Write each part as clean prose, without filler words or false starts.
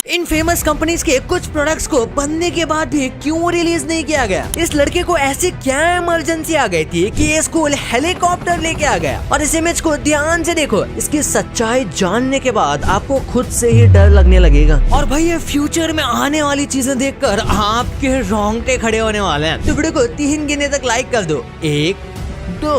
इन famous companies के कुछ products को बनने के बाद भी क्यों रिलीज नहीं किया गया? इस लड़के को ऐसी क्या इमरजेंसी आ गई थी कि ये स्कूल हेलीकॉप्टर लेके आ गया? और इस इमेज को ध्यान से देखो, इसकी सच्चाई जानने के बाद आपको खुद से ही डर लगने लगेगा। और भाई ये फ्यूचर में आने वाली चीजें देखकर आपके रोंगटे खड़े होने वाले हैं। तो वीडियो को 3 गिने तक लाइक कर दो। 1 2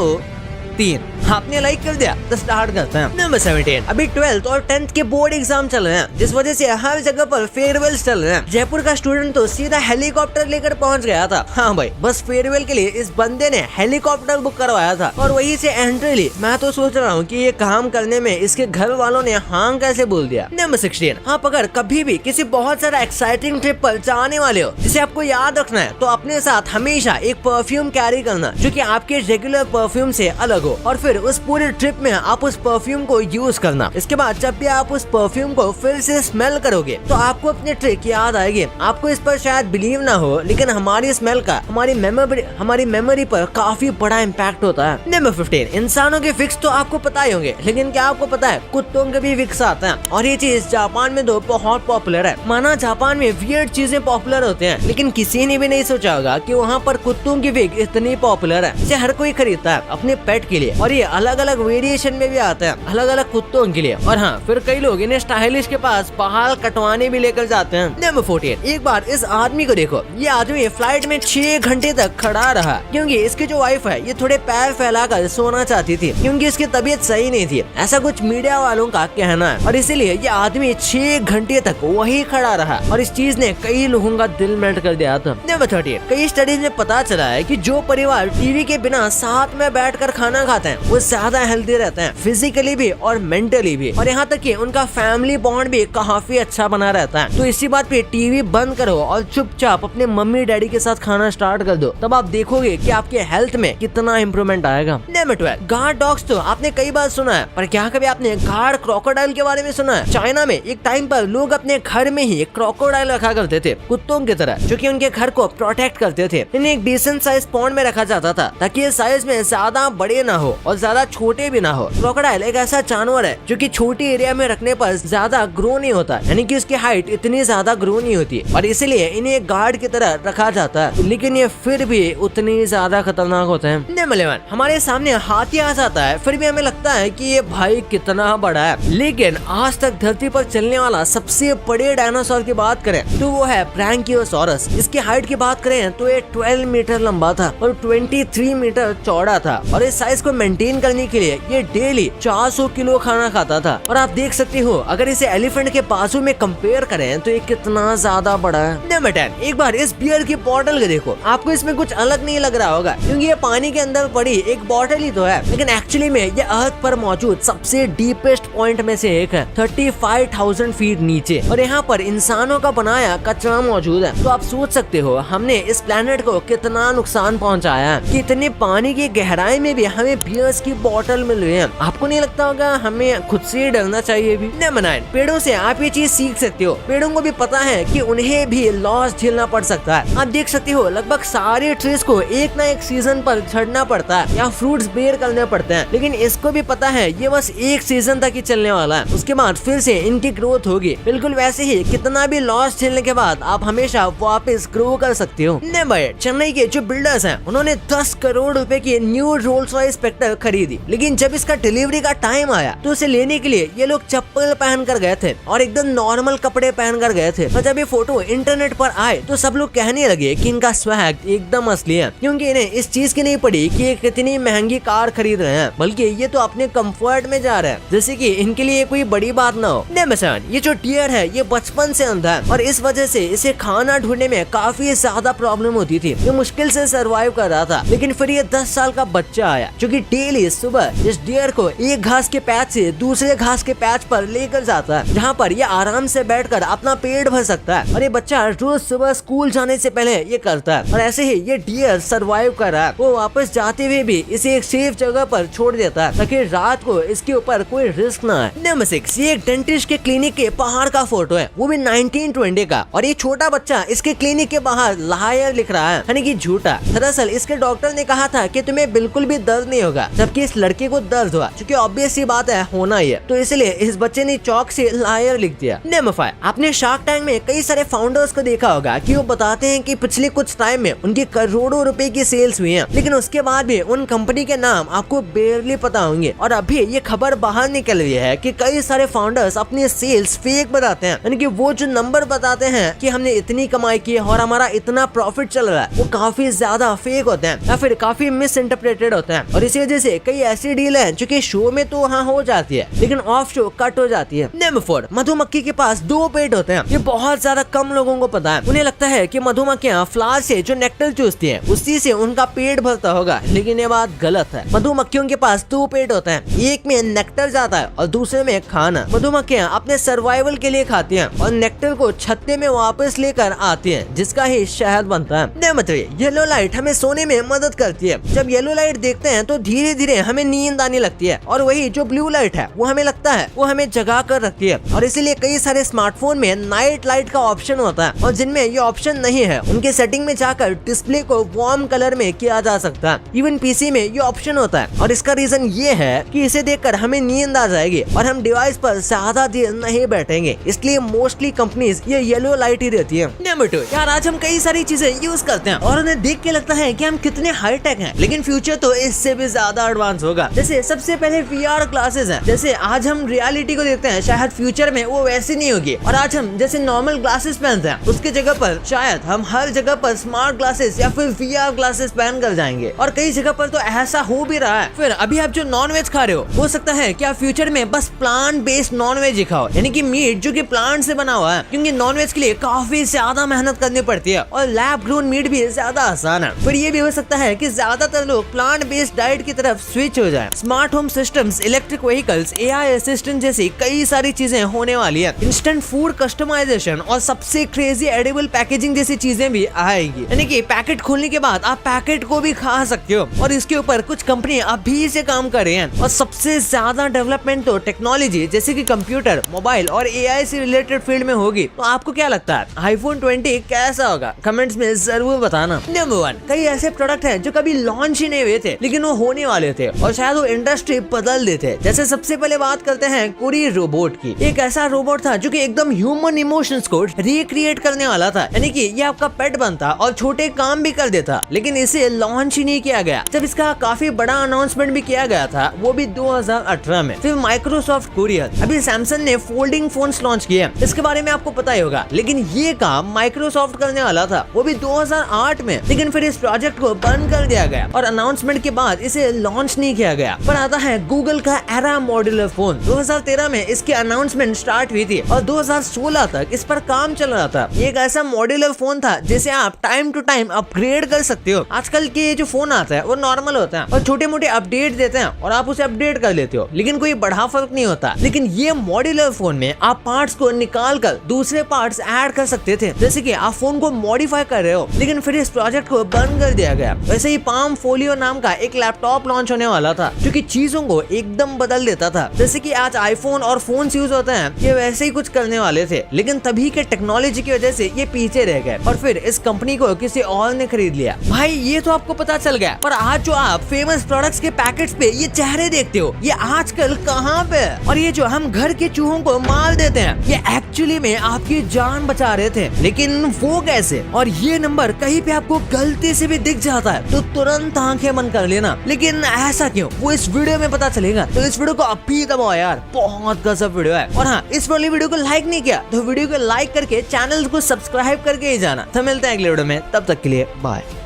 3। आपने लाइक कर दिया तो स्टार्ट करते हैं। नंबर 17। अभी 12th और 10th के बोर्ड एग्जाम चल रहे हैं, जिस वजह से हर जगह पर फेयरवेल चल रहे हैं। जयपुर का स्टूडेंट तो सीधा हेलीकॉप्टर लेकर पहुंच गया था। हाँ भाई, बस फेयरवेल के लिए इस बंदे ने हेलीकॉप्टर बुक करवाया था और वहीं से एंट्री ली। मैं तो सोच रहा हूँ कि ये काम करने में इसके घर वालों ने हाँ कैसे बोल दिया। नंबर 16। आप अगर कभी भी किसी बहुत सारा एक्साइटिंग ट्रिप पर जाने वाले हो, जिसे आपको याद रखना है, तो अपने साथ हमेशा एक परफ्यूम कैरी करना जो कि आपके रेगुलर परफ्यूम से अलग हो, और फिर उस पूरे ट्रिप में आप उस परफ्यूम को यूज करना। इसके बाद जब भी आप उस परफ्यूम को फिर से स्मेल करोगे तो आपको अपनी ट्रिक याद आएगी। आपको इस पर शायद बिलीव ना हो, लेकिन हमारी स्मेल का हमारी मेमोरी पर काफी बड़ा इम्पैक्ट होता है। नंबर 15। इंसानों के फिक्स तो आपको पता ही होंगे, लेकिन क्या आपको पता है कुत्तों के भी फिक्स आते हैं? और ये चीज जापान में तो बहुत पॉपुलर है। माना जापान में वियर्ड चीजें पॉपुलर होते हैं, लेकिन किसी ने भी नहीं सोचा होगा कि वहाँ पर कुत्तों की फिक्स इतनी पॉपुलर है। इसे हर कोई खरीदता है अपने पेट के लिए, और ये अलग अलग वेरिएशन में भी आता है, अलग अलग कुत्तों के लिए। और हाँ, फिर कई लोग इन्हें स्टाइलिश के पास बाल कटवाने भी लेकर जाते हैं। नंबर 14। एक बार इस आदमी को देखो, ये आदमी फ्लाइट में 6 घंटे तक खड़ा रहा, क्योंकि इसकी जो वाइफ है ये थोड़े पैर फैलाकर सोना चाहती थी, क्योंकि इसकी तबीयत सही नहीं थी, ऐसा कुछ मीडिया वालों का कहना है। और इसीलिए ये आदमी 6 घंटे तक वही खड़ा रहा, और इस चीज ने कई लोगों का दिल मेल्ट कर दिया था। नंबर 13। कई स्टडीज में पता चला है कि जो परिवार टीवी के बिना साथ में बैठकर खाना खाते हैं वो ज्यादा हेल्दी रहते हैं, फिजिकली भी और मेंटली भी, और यहाँ तक कि उनका फैमिली बॉन्ड भी काफी अच्छा बना रहता है। तो इसी बात पे टीवी बंद करो और चुपचाप अपने मम्मी डैडी के साथ खाना स्टार्ट कर दो, तब आप देखोगे कि आपके हेल्थ में कितना इम्प्रूवमेंट आएगा। नंबर 12। गार्ड डॉग्स तो आपने कई बार सुना है, पर क्या कभी आपने गार्ड क्रोकोडाइल के बारे में सुना है? चाइना में एक टाइम पर लोग अपने घर में ही क्रोकोडाइल रखा करते थे, कुत्तों की तरह, जो कि उनके घर को प्रोटेक्ट करते थे। इन्हें एक डिसेंट साइज पॉन्ड में रखा जाता था, ताकि ये साइज में ज्यादा बड़े ना हो और ज्यादा छोटे भी ना हो। क्रोकोडाइल एक ऐसा जानवर है जो कि छोटी एरिया में रखने पर ज्यादा ग्रो नहीं होता, यानी कि उसकी हाइट इतनी ज्यादा ग्रो नहीं होती, और इसीलिए इन्हें गार्ड की तरह रखा जाता है, लेकिन ये फिर भी उतनी ज्यादा खतरनाक होते हैं। नंबर 11। हमारे सामने हाथी आ जाता है, फिर भी हमें लगता है कि ये भाई कितना बड़ा है, लेकिन आज तक धरती पर चलने वाला सबसे बड़े डायनासोर की बात करें तो वो है ब्रैंकियोसॉरस। इसकी हाइट की बात करें तो ये 12 मीटर लंबा था और 23 मीटर चौड़ा था, और इस साइज को मेंटेन करने के लिए ये डेली 400 किलो खाना खाता था। और आप देख सकते हो, अगर इसे एलिफेंट के बाजू में कंपेयर करें तो ये कितना ज्यादा बड़ा है। नंबर 10। एक बार इस बियर की बोतल के देखो, आपको इसमें कुछ अलग नहीं लग रहा होगा, क्योंकि ये पानी के अंदर पड़ी एक बोतल ही तो है, लेकिन एक्चुअली में ये अर्थ पर मौजूद सबसे डीपेस्ट पॉइंट में से एक है, 35,000 फीट नीचे, और यहाँ पर इंसानों का बनाया कचरा मौजूद है। तो आप सोच सकते हो हमने इस प्लेनेट को कितना नुकसान पहुँचाया है, कि इतने पानी की गहराई में भी हमें बियर्स की बोतल मिल रही है। आपको नहीं लगता होगा हमें खुद से डरना चाहिए भी? नंबर 9। पेड़ों से आप ये चीज सीख सकते हो, पेड़ों को भी पता है कि उन्हें भी लॉस झेलना पड़ सकता है। आप देख सकते हो लगभग सारे ट्रीज को एक ना एक सीजन पर झड़ना पड़ता है या फ्रूट्स बेयर करने पड़ते हैं, लेकिन इसको भी पता है ये बस एक सीजन तक ही चलने वाला है, उसके बाद फिर से इनकी ग्रोथ होगी। बिल्कुल वैसे ही कितना भी लॉस झेलने के बाद आप हमेशा वापस ग्रो कर सकते हो। नंबर 8। चेन्नई के जो बिल्डर्स हैं उन्होंने 10 करोड़ रुपए की न्यू रोल्स रॉयस स्पेक्टर खरीदी, लेकिन जब इसका डिलीवरी का टाइम आया तो उसे लेने के लिए ये लोग चप्पल पहन कर गए थे और एकदम नॉर्मल कपड़े पहन कर गए थे। और जब ये फोटो इंटरनेट पर आए तो सब लोग कहने लगे कि इनका स्वैग एकदम असली है, क्योंकि इन्हें इस चीज की नहीं पड़ी कि ये कितनी महंगी कार खरीद रहे हैं, बल्कि ये तो अपने कंफर्ट में जा रहे हैं, जैसे कि इनके लिए कोई बड़ी बात ना हो। नंबर 7। ये जो डियर है ये बचपन से अंधा है, और इस वजह से इसे खाना ढूंढने में काफी ज्यादा प्रॉब्लम होती थी। ये मुश्किल से सर्वाइव कर रहा था, लेकिन फिर ये 10 साल का बच्चा आया जो कि डेली सुबह इस डियर को एक घास के पैच से दूसरे घास के पैच पर लेकर जाता है, जहाँ पर ये आराम से बैठकर अपना पेट भर सकता है। और ये बच्चा रोज सुबह स्कूल जाने से पहले ये करता है, और ऐसे ही ये डियर सरवाइव कर रहा है। वो वापस जाते हुए भी इसे एक सेफ जगह पर छोड़ देता है, ताकि रात को इसके ऊपर कोई रिस्क ना है। नंबर 6, ये एक डेंटिस्ट के क्लिनिक के बाहर का फोटो है, वो भी 1920 का, और ये छोटा बच्चा इसके क्लिनिक के बाहर लायर लिख रहा है, यानी कि झूठा। दरअसल इसके डॉक्टर ने कहा था कि तुम्हें बिल्कुल भी दर्द नहीं होगा, जबकि इस लड़के को दर्द हुआ, क्योंकि ऑब्वियस सी बात है होना ही है, तो इसलिए इस बच्चे ने चौक से लायर लिख दिया। नंबर 5, आपने शार्क टैंक में कई सारे फाउंडर्स को देखा होगा कि वो बताते हैं कि पिछले कुछ टाइम में उनकी करोड़ों रुपए की सेल्स हुई है, लेकिन उसके बाद भी उन कंपनी के नाम आपको बेरली पता होंगे। और अभी ये खबर बाहर निकल रही है कि कई सारे फाउंडर्स अपनी सेल्स फेक बताते हैं, यानी कि वो जो नंबर बताते हैं कि हमने इतनी कमाई की है और हमारा इतना प्रॉफिट चल रहा है, वो काफी ज्यादा फेक होते हैं या फिर काफी मिस इंटरप्रेटेड होते हैं। और इसी वजह से कई ऐसी डील है जो कि शो में तो हाँ हो जाती है, लेकिन ऑफ शो कट हो जाती है। नंबर 4, मधुमक्खी के पास 2 पेट होते हैं। ये बहुत ज्यादा कम लोगों को पता है। उन्हें लगता है कि मधुमक्खियां फ्लावर से जो नेक्टर चूसती हैं, उसी से उनका पेट भरता होगा, लेकिन ये बात गलत है। मधुमक्खियों के पास 2 पेट होते हैं, एक में नेक्टर जाता है और दूसरे में खाना। मधुमक्खियां अपने सर्वाइवल के लिए खाती हैं और नेक्टर को छत्ते में वापस लेकर आती हैं, जिसका ही शहद बनता है। नंबर 3, येलो लाइट हमें सोने में मदद करती है। जब येलो लाइट देखते हैं तो धीरे धीरे हमें नींद आने लगती है, और वही जो ब्लू लाइट है वो हमें लगता है वो हमें जगा कर रखती है। और इसीलिए कई सारे स्मार्टफोन में नाइट लाइट का ऑप्शन होता है, और जिनमें ये ऑप्शन नहीं है उनके सेटिंग में जाकर डिस्प्ले को वार्म कलर में किया जा सकता है। इवन पीसी में ये ऑप्शन होता है, और इसका रीजन ये है कि इसे देखकर हमें नींद आ जाएगी और हम डिवाइस पर ज्यादा देर नहीं बैठेंगे, इसलिए मोस्टली कंपनीज ये येलो लाइट ही देती है। नंबर 2, यार आज हम कई सारी चीजें यूज करते हैं और उन्हें देख के लगता है कि हम कितने हाईटेक हैं, लेकिन फ्यूचर तो इससे भी ज्यादा एडवांस होगा। जैसे सबसे पहले VR ग्लासेस हैं। जैसे आज हम रियलिटी को देखते हैं, शायद फ्यूचर में वो वैसी नहीं होगी, और आज हम जैसे नॉर्मल ग्लासेस पहनते हैं, उसके जगह पर शायद हम हर जगह पर स्मार्ट ग्लासेस या फिर VR ग्लासेस पहन कर जाएंगे, और कई जगह पर तो ऐसा हो भी रहा है। फिर अभी आप जो नॉन वेज खा रहे हो सकता है कि आप फ्यूचर में बस प्लांट बेस्ड नॉन वेज ही खाओ, यानी कि मीट जो कि प्लांट से बना हुआ है, क्योंकि नॉन वेज के लिए काफी ज्यादा मेहनत करनी पड़ती है और लैब ग्रोन मीट भी ज्यादा आसान है। फिर ये भी हो सकता है कि ज्यादातर लोग प्लांट बेस्ड डाइट की तरफ स्विच हो जाएं। Smart home systems, electric vehicles, AI assistant जैसी कई सारी चीजें होने वाली है। इंस्टेंट फूड कस्टमाइजेशन और सबसे क्रेजी एडिबल पैकेजिंग जैसी चीजें भी आएगी, यानी कि पैकेट खोलने के बाद आप पैकेट को भी खा सकते हो। और इसके ऊपर कुछ कंपनी अभी से काम कर रही हैं। और सबसे ज्यादा डेवलपमेंट तो टेक्नोलॉजी जैसे कि कंप्यूटर, मोबाइल और AI से रिलेटेड फील्ड में होगी। तो आपको क्या लगता है iPhone 20 कैसा होगा? कमेंट्स में जरूर बताना। नंबर 1, कई ऐसे प्रोडक्ट हैं जो कभी लॉन्च ही नहीं हुए थे, लेकिन वो होने वाले थे और शायद वो इंडस्ट्री बदल देते। जैसे सबसे पहले बात करते हैं कोरी रोबोट की। एक ऐसा रोबोट था जो कि एकदम ह्यूमन इमोशंस को रिक्रिएट करने वाला था, यानी कि ये आपका पेट बनता और छोटे काम भी कर देता, लेकिन इसे लॉन्च ही नहीं किया गया। जब इसका काफी बड़ा अनाउंसमेंट भी किया गया था, वो भी 2018 में। फिर माइक्रोसॉफ्ट कुरियर, अभी सैमसंग ने फोल्डिंग फोन्स लॉन्च किए, इसके बारे में आपको पता ही होगा, लेकिन ये काम माइक्रोसॉफ्ट करने वाला था, वो भी 2008 में, लेकिन फिर इस प्रोजेक्ट को बंद कर दिया गया और अनाउंसमेंट के बाद इसे लॉन्च नहीं किया गया। पर आता है गूगल का एरा मॉड्यूलर फोन। 2013 में इसकी अनाउंसमेंट स्टार्ट हुई थी और 2016 तक इस पर काम चल रहा था। ये एक ऐसा मॉड्यूलर फोन था जिसे आप टाइम टू टाइम अपग्रेड कर सकते हो। आजकल के जो फोन आता है वो नॉर्मल होता है और छोटे मोटे अपडेट देते हैं और आप उसे अपडेट कर लेते हो, लेकिन कोई बड़ा फर्क नहीं होता। लेकिन ये मॉड्यूलर फोन में आप पार्ट्स को निकाल कर दूसरे पार्ट्स ऐड कर सकते थे, जैसे कि आप फोन को मॉडिफाई कर रहे हो, लेकिन फिर इस प्रोजेक्ट को बंद कर दिया गया। वैसे ही पाम फोलियो नाम का एक लैपटॉप लॉन्च होने वाला था जो कि चीजों को एकदम बदल देता था। जैसे कि आज आईफोन और फोन यूज होते हैं, ये वैसे ही कुछ करने वाले थे, लेकिन तभी के टेक्नोलॉजी की वजह से ये पीछे रह गए और फिर इस कंपनी को किसी और ने खरीद लिया। भाई ये तो आपको पता चल गया, पर आज जो आप फेमस प्रोडक्ट्स के पैकेट्स पे ये चेहरे देखते हो, ये आजकल कहाँ पे है? और ये जो हम घर के चूहों को मार देते हैं, ये एक्चुअली में आपकी जान बचा रहे थे, लेकिन वो कैसे? और ये नंबर कहीं पे आपको गलती से भी दिख जाता है तो तुरंत आंखें बंद कर लेना। लेकिन ऐसा क्यों, वो इस वीडियो में पता चलेगा, तो इस वीडियो को अभी दबाओ यार, बहुत गजब वीडियो है। और हाँ, इस वाली वीडियो को लाइक नहीं किया तो वीडियो को लाइक करके चैनल को सब्सक्राइब करके ही जाना। तो मिलते हैं अगले वीडियो में, तब तक के लिए बाय।